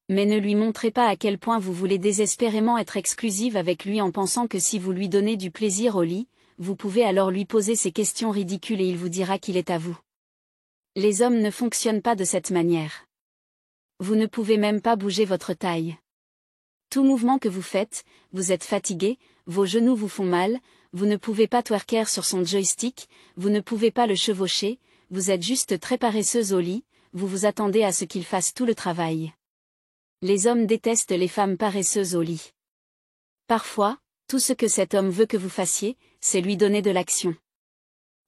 Mais ne lui montrez pas à quel point vous voulez désespérément être exclusive avec lui en pensant que si vous lui donnez du plaisir au lit, vous pouvez alors lui poser ces questions ridicules et il vous dira qu'il est à vous. Les hommes ne fonctionnent pas de cette manière. Vous ne pouvez même pas bouger votre taille. Tout mouvement que vous faites, vous êtes fatigué, vos genoux vous font mal, vous ne pouvez pas twerker sur son joystick, vous ne pouvez pas le chevaucher, vous êtes juste très paresseuse au lit, vous vous attendez à ce qu'il fasse tout le travail. Les hommes détestent les femmes paresseuses au lit. Parfois, tout ce que cet homme veut que vous fassiez, c'est lui donner de l'action.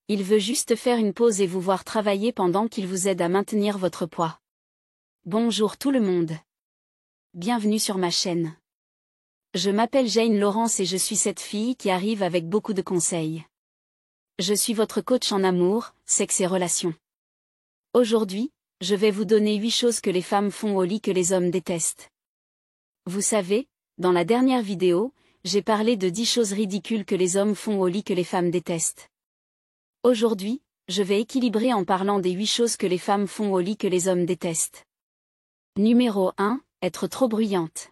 Il veut juste faire une pause et vous voir travailler pendant qu'il vous aide à maintenir votre poids. Bonjour tout le monde. Bienvenue sur ma chaîne. Je m'appelle Jane Laurence et je suis cette fille qui arrive avec beaucoup de conseils. Je suis votre coach en amour, sexe et relations. Aujourd'hui, je vais vous donner 8 choses que les femmes font au lit que les hommes détestent. Vous savez, dans la dernière vidéo, j'ai parlé de 10 choses ridicules que les hommes font au lit que les femmes détestent. Aujourd'hui, je vais équilibrer en parlant des 8 choses que les femmes font au lit que les hommes détestent. Numéro 1, être trop bruyante.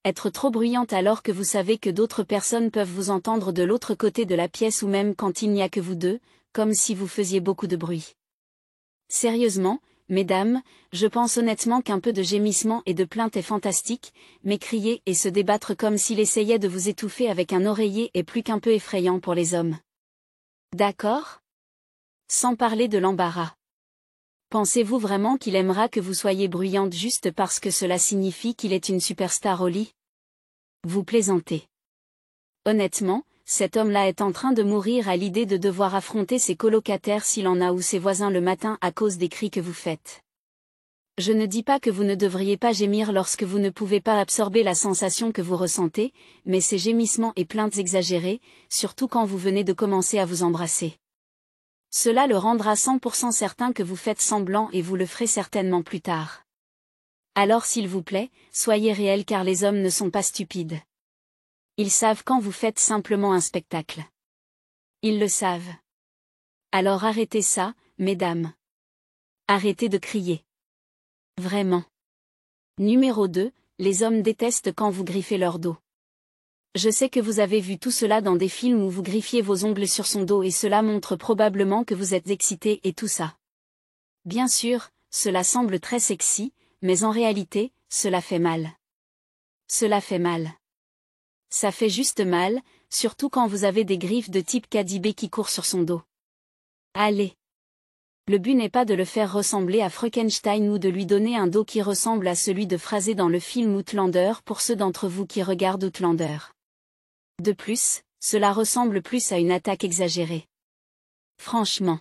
Être trop bruyante alors que vous savez que d'autres personnes peuvent vous entendre de l'autre côté de la pièce ou même quand il n'y a que vous deux, comme si vous faisiez beaucoup de bruit. Sérieusement, mesdames, je pense honnêtement qu'un peu de gémissement et de plainte est fantastique, mais crier et se débattre comme s'il essayait de vous étouffer avec un oreiller est plus qu'un peu effrayant pour les hommes. D'accord ? Sans parler de l'embarras. Pensez-vous vraiment qu'il aimera que vous soyez bruyante juste parce que cela signifie qu'il est une superstar au lit ? Vous plaisantez. Honnêtement, cet homme-là est en train de mourir à l'idée de devoir affronter ses colocataires s'il en a ou ses voisins le matin à cause des cris que vous faites. Je ne dis pas que vous ne devriez pas gémir lorsque vous ne pouvez pas absorber la sensation que vous ressentez, mais ces gémissements et plaintes exagérées, surtout quand vous venez de commencer à vous embrasser. Cela le rendra 100% certain que vous faites semblant et vous le ferez certainement plus tard. Alors s'il vous plaît, soyez réel car les hommes ne sont pas stupides. Ils savent quand vous faites simplement un spectacle. Ils le savent. Alors arrêtez ça, mesdames. Arrêtez de crier. Vraiment. Numéro 2, les hommes détestent quand vous griffez leur dos. Je sais que vous avez vu tout cela dans des films où vous griffiez vos ongles sur son dos et cela montre probablement que vous êtes excité et tout ça. Bien sûr, cela semble très sexy, mais en réalité, cela fait mal. Cela fait mal. Ça fait juste mal, surtout quand vous avez des griffes de type Cadibé qui courent sur son dos. Allez. Le but n'est pas de le faire ressembler à Frankenstein ou de lui donner un dos qui ressemble à celui de Phrasé dans le film Outlander pour ceux d'entre vous qui regardent Outlander. De plus, cela ressemble plus à une attaque exagérée. Franchement.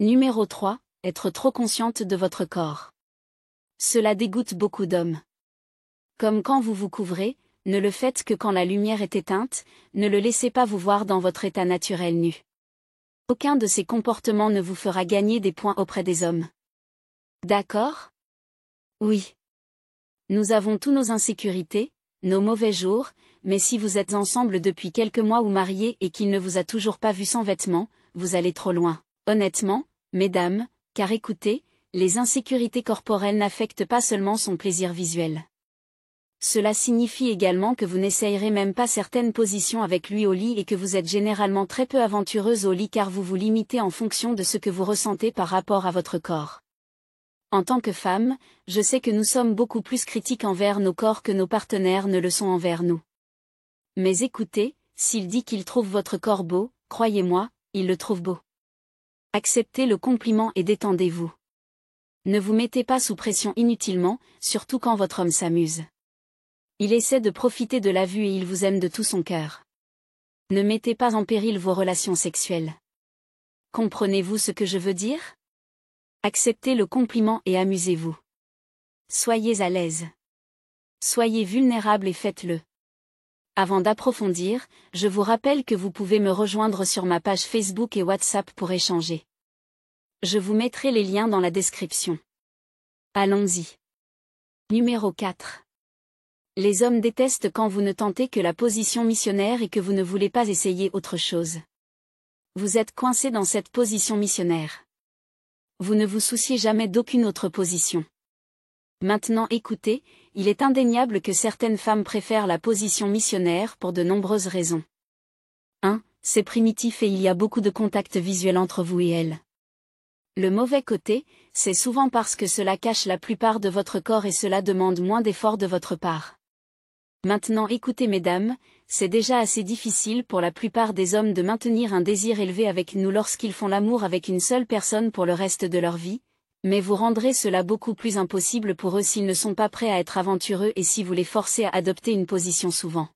Numéro 3, être trop consciente de votre corps. Cela dégoûte beaucoup d'hommes. Comme quand vous vous couvrez, ne le faites que quand la lumière est éteinte, ne le laissez pas vous voir dans votre état naturel nu. Aucun de ces comportements ne vous fera gagner des points auprès des hommes. D'accord ? Oui. Nous avons tous nos insécurités, nos mauvais jours, mais si vous êtes ensemble depuis quelques mois ou mariés et qu'il ne vous a toujours pas vu sans vêtements, vous allez trop loin. Honnêtement, mesdames, car écoutez, les insécurités corporelles n'affectent pas seulement son plaisir visuel. Cela signifie également que vous n'essayerez même pas certaines positions avec lui au lit et que vous êtes généralement très peu aventureuse au lit car vous vous limitez en fonction de ce que vous ressentez par rapport à votre corps. En tant que femme, je sais que nous sommes beaucoup plus critiques envers nos corps que nos partenaires ne le sont envers nous. Mais écoutez, s'il dit qu'il trouve votre corps beau, croyez-moi, il le trouve beau. Acceptez le compliment et détendez-vous. Ne vous mettez pas sous pression inutilement, surtout quand votre homme s'amuse. Il essaie de profiter de la vue et il vous aime de tout son cœur. Ne mettez pas en péril vos relations sexuelles. Comprenez-vous ce que je veux dire ? Acceptez le compliment et amusez-vous. Soyez à l'aise. Soyez vulnérable et faites-le. Avant d'approfondir, je vous rappelle que vous pouvez me rejoindre sur ma page Facebook et WhatsApp pour échanger. Je vous mettrai les liens dans la description. Allons-y. Numéro 4. Les hommes détestent quand vous ne tentez que la position missionnaire et que vous ne voulez pas essayer autre chose. Vous êtes coincé dans cette position missionnaire. Vous ne vous souciez jamais d'aucune autre position. Maintenant écoutez, il est indéniable que certaines femmes préfèrent la position missionnaire pour de nombreuses raisons. 1. C'est primitif et il y a beaucoup de contact visuel entre vous et elle. Le mauvais côté, c'est souvent parce que cela cache la plupart de votre corps et cela demande moins d'efforts de votre part. Maintenant écoutez mesdames, c'est déjà assez difficile pour la plupart des hommes de maintenir un désir élevé avec nous lorsqu'ils font l'amour avec une seule personne pour le reste de leur vie, mais vous rendrez cela beaucoup plus impossible pour eux s'ils ne sont pas prêts à être aventureux et si vous les forcez à adopter une position souvent.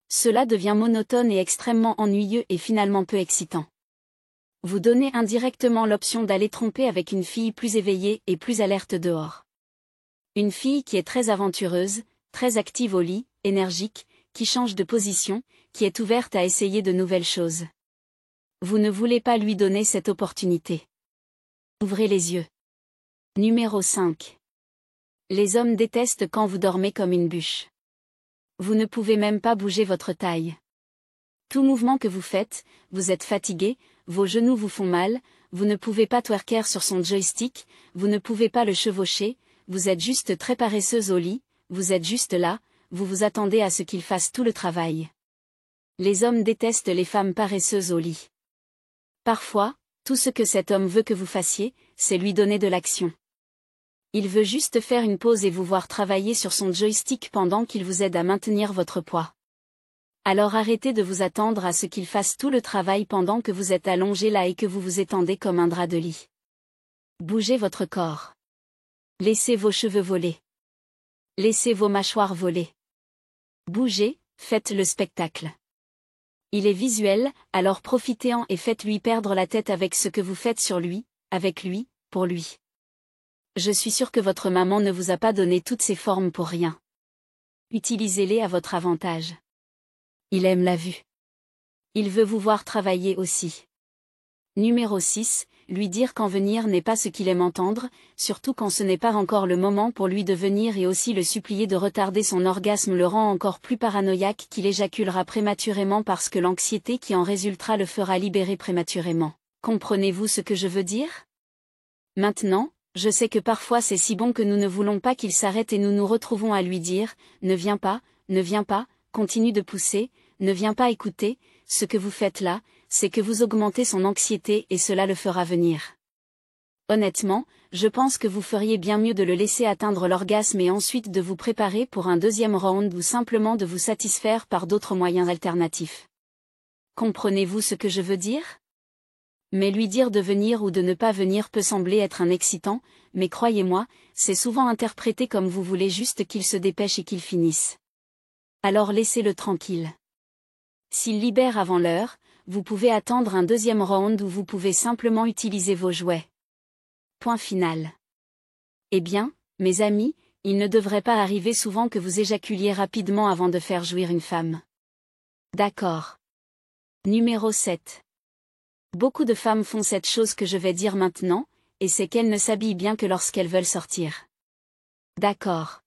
Cela devient monotone et extrêmement ennuyeux et finalement peu excitant. Vous donnez indirectement l'option d'aller tromper avec une fille plus éveillée et plus alerte dehors. Une fille qui est très aventureuse, très active au lit, énergique, qui change de position, qui est ouverte à essayer de nouvelles choses. Vous ne voulez pas lui donner cette opportunité. Ouvrez les yeux. Numéro 5. Les hommes détestent quand vous dormez comme une bûche. Vous ne pouvez même pas bouger votre taille. Tout mouvement que vous faites, vous êtes fatigué, vos genoux vous font mal, vous ne pouvez pas twerker sur son joystick, vous ne pouvez pas le chevaucher, vous êtes juste très paresseuse au lit, vous êtes juste là, vous vous attendez à ce qu'il fasse tout le travail. Les hommes détestent les femmes paresseuses au lit. Parfois, tout ce que cet homme veut que vous fassiez, c'est lui donner de l'action. Il veut juste faire une pause et vous voir travailler sur son joystick pendant qu'il vous aide à maintenir votre poids. Alors arrêtez de vous attendre à ce qu'il fasse tout le travail pendant que vous êtes allongé là et que vous vous étendez comme un drap de lit. Bougez votre corps. Laissez vos cheveux voler. Laissez vos mâchoires voler. Bougez, faites le spectacle. Il est visuel, alors profitez-en et faites-lui perdre la tête avec ce que vous faites sur lui, avec lui, pour lui. Je suis sûr que votre maman ne vous a pas donné toutes ces formes pour rien. Utilisez-les à votre avantage. Il aime la vue. Il veut vous voir travailler aussi. Numéro 6, lui dire qu'en venir n'est pas ce qu'il aime entendre, surtout quand ce n'est pas encore le moment pour lui de venir et aussi le supplier de retarder son orgasme le rend encore plus paranoïaque qu'il éjaculera prématurément parce que l'anxiété qui en résultera le fera libérer prématurément. Comprenez-vous ce que je veux dire? Maintenant, je sais que parfois c'est si bon que nous ne voulons pas qu'il s'arrête et nous nous retrouvons à lui dire, ne viens pas, continue de pousser, ne viens pas écouter, ce que vous faites là, c'est que vous augmentez son anxiété et cela le fera venir. Honnêtement, je pense que vous feriez bien mieux de le laisser atteindre l'orgasme et ensuite de vous préparer pour un deuxième round ou simplement de vous satisfaire par d'autres moyens alternatifs. Comprenez-vous ce que je veux dire? Mais lui dire de venir ou de ne pas venir peut sembler être un excitant, mais croyez-moi, c'est souvent interprété comme vous voulez juste qu'il se dépêche et qu'il finisse. Alors laissez-le tranquille. S'il libère avant l'heure, vous pouvez attendre un deuxième round ou vous pouvez simplement utiliser vos jouets. Point final. Eh bien, mes amis, il ne devrait pas arriver souvent que vous éjaculiez rapidement avant de faire jouir une femme. D'accord. Numéro 7. Beaucoup de femmes font cette chose que je vais dire maintenant, et c'est qu'elles ne s'habillent bien que lorsqu'elles veulent sortir. D'accord.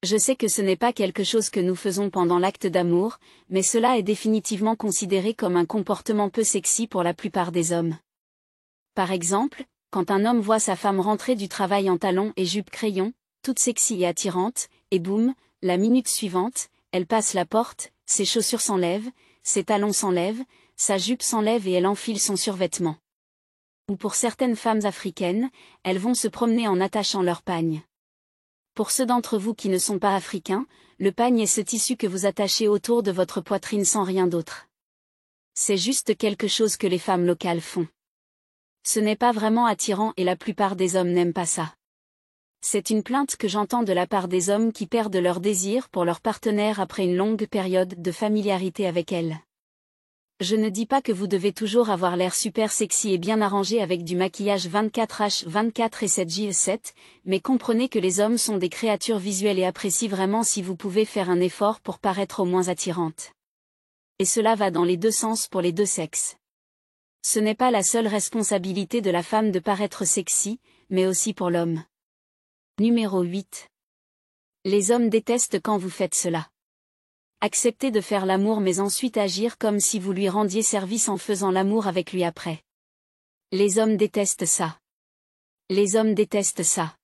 Je sais que ce n'est pas quelque chose que nous faisons pendant l'acte d'amour, mais cela est définitivement considéré comme un comportement peu sexy pour la plupart des hommes. Par exemple, quand un homme voit sa femme rentrer du travail en talons et jupe crayon, toute sexy et attirante, et boum, la minute suivante, elle passe la porte, ses chaussures s'enlèvent, ses talons s'enlèvent, sa jupe s'enlève et elle enfile son survêtement. Ou pour certaines femmes africaines, elles vont se promener en attachant leur pagne. Pour ceux d'entre vous qui ne sont pas africains, le pagne est ce tissu que vous attachez autour de votre poitrine sans rien d'autre. C'est juste quelque chose que les femmes locales font. Ce n'est pas vraiment attirant et la plupart des hommes n'aiment pas ça. C'est une plainte que j'entends de la part des hommes qui perdent leur désir pour leur partenaire après une longue période de familiarité avec elle. Je ne dis pas que vous devez toujours avoir l'air super sexy et bien arrangé avec du maquillage 24H24 et 7J7, mais comprenez que les hommes sont des créatures visuelles et apprécient vraiment si vous pouvez faire un effort pour paraître au moins attirante. Et cela va dans les deux sens pour les deux sexes. Ce n'est pas la seule responsabilité de la femme de paraître sexy, mais aussi pour l'homme. Numéro 8. Les hommes détestent quand vous faites cela. Acceptez de faire l'amour mais ensuite agir comme si vous lui rendiez service en faisant l'amour avec lui après. Les hommes détestent ça. Les hommes détestent ça.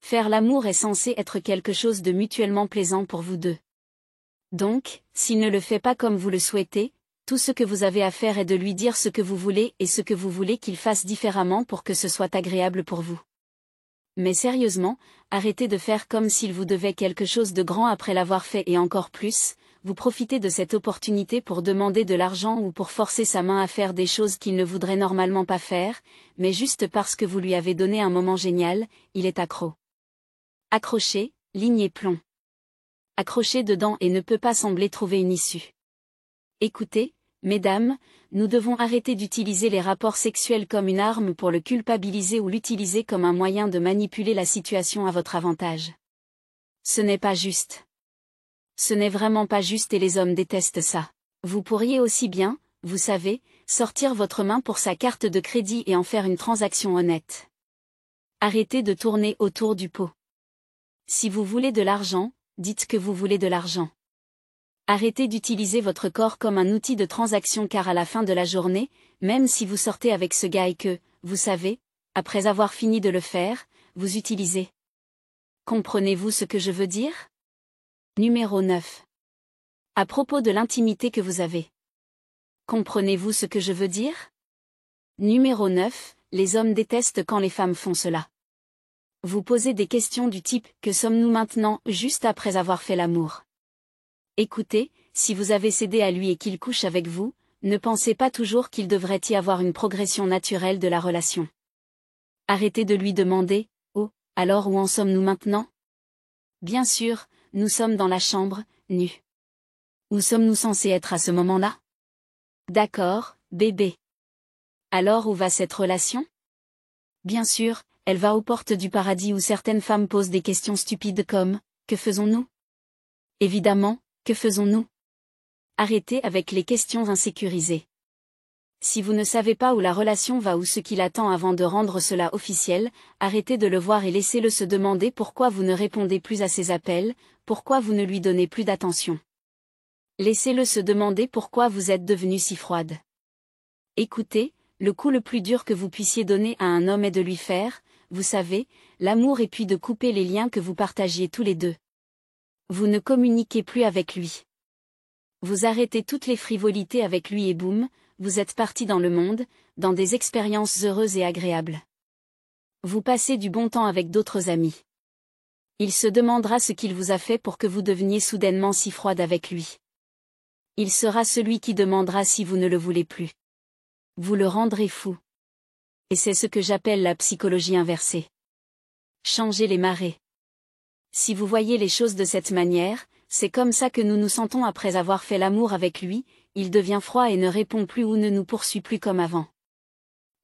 Faire l'amour est censé être quelque chose de mutuellement plaisant pour vous deux. Donc, s'il ne le fait pas comme vous le souhaitez, tout ce que vous avez à faire est de lui dire ce que vous voulez et ce que vous voulez qu'il fasse différemment pour que ce soit agréable pour vous. Mais sérieusement, arrêtez de faire comme s'il vous devait quelque chose de grand après l'avoir fait et encore plus, vous profitez de cette opportunité pour demander de l'argent ou pour forcer sa main à faire des choses qu'il ne voudrait normalement pas faire, mais juste parce que vous lui avez donné un moment génial, il est accro. Accroché, ligne et plomb. Accroché dedans et ne peut pas sembler trouver une issue. Écoutez, mesdames, nous devons arrêter d'utiliser les rapports sexuels comme une arme pour le culpabiliser ou l'utiliser comme un moyen de manipuler la situation à votre avantage. Ce n'est pas juste. Ce n'est vraiment pas juste et les hommes détestent ça. Vous pourriez aussi bien, vous savez, sortir votre main pour sa carte de crédit et en faire une transaction honnête. Arrêtez de tourner autour du pot. Si vous voulez de l'argent, dites que vous voulez de l'argent. Arrêtez d'utiliser votre corps comme un outil de transaction car à la fin de la journée, même si vous sortez avec ce gars et que, vous savez, après avoir fini de le faire, vous utilisez. Comprenez-vous ce que je veux dire? Numéro 9. À propos de l'intimité que vous avez. Comprenez-vous ce que je veux dire? Numéro 9. Les hommes détestent quand les femmes font cela. Vous posez des questions du type « Que sommes-nous maintenant ?» juste après avoir fait l'amour. Écoutez, si vous avez cédé à lui et qu'il couche avec vous, ne pensez pas toujours qu'il devrait y avoir une progression naturelle de la relation. Arrêtez de lui demander « Oh, alors où en sommes-nous maintenant ?» Bien sûr, nous sommes dans la chambre, nus. Où sommes-nous censés être à ce moment-là? D'accord, bébé. Alors où va cette relation? Bien sûr, elle va aux portes du paradis où certaines femmes posent des questions stupides comme « Que faisons-nous ?» Évidemment, que faisons-nous? Arrêtez avec les questions insécurisées. Si vous ne savez pas où la relation va ou ce qui l'attend avant de rendre cela officiel, arrêtez de le voir et laissez-le se demander pourquoi vous ne répondez plus à ses appels, pourquoi vous ne lui donnez plus d'attention. Laissez-le se demander pourquoi vous êtes devenue si froide. Écoutez, le coup le plus dur que vous puissiez donner à un homme est de lui faire, vous savez, l'amour et puis de couper les liens que vous partagiez tous les deux. Vous ne communiquez plus avec lui. Vous arrêtez toutes les frivolités avec lui et boum, vous êtes parti dans le monde, dans des expériences heureuses et agréables. Vous passez du bon temps avec d'autres amis. Il se demandera ce qu'il vous a fait pour que vous deveniez soudainement si froide avec lui. Il sera celui qui demandera si vous ne le voulez plus. Vous le rendrez fou. Et c'est ce que j'appelle la psychologie inversée. Changez les marées. Si vous voyez les choses de cette manière, c'est comme ça que nous nous sentons après avoir fait l'amour avec lui, il devient froid et ne répond plus ou ne nous poursuit plus comme avant.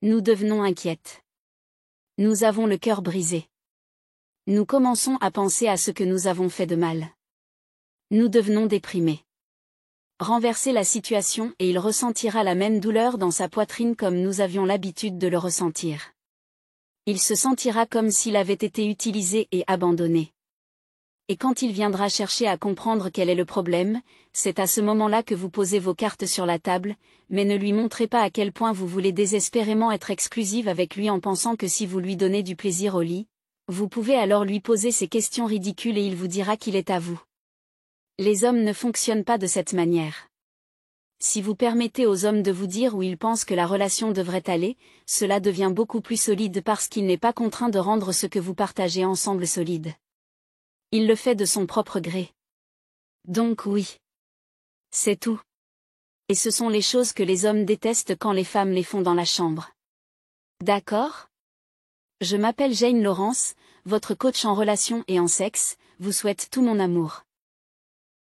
Nous devenons inquiètes. Nous avons le cœur brisé. Nous commençons à penser à ce que nous avons fait de mal. Nous devenons déprimés. Renversez la situation et il ressentira la même douleur dans sa poitrine comme nous avions l'habitude de le ressentir. Il se sentira comme s'il avait été utilisé et abandonné. Et quand il viendra chercher à comprendre quel est le problème, c'est à ce moment-là que vous posez vos cartes sur la table, mais ne lui montrez pas à quel point vous voulez désespérément être exclusive avec lui en pensant que si vous lui donnez du plaisir au lit, vous pouvez alors lui poser ces questions ridicules et il vous dira qu'il est à vous. Les hommes ne fonctionnent pas de cette manière. Si vous permettez aux hommes de vous dire où ils pensent que la relation devrait aller, cela devient beaucoup plus solide parce qu'il n'est pas contraint de rendre ce que vous partagez ensemble solide. Il le fait de son propre gré. Donc oui. C'est tout. Et ce sont les choses que les hommes détestent quand les femmes les font dans la chambre. D'accord? Je m'appelle Jane Lawrence, votre coach en relations et en sexe, vous souhaite tout mon amour.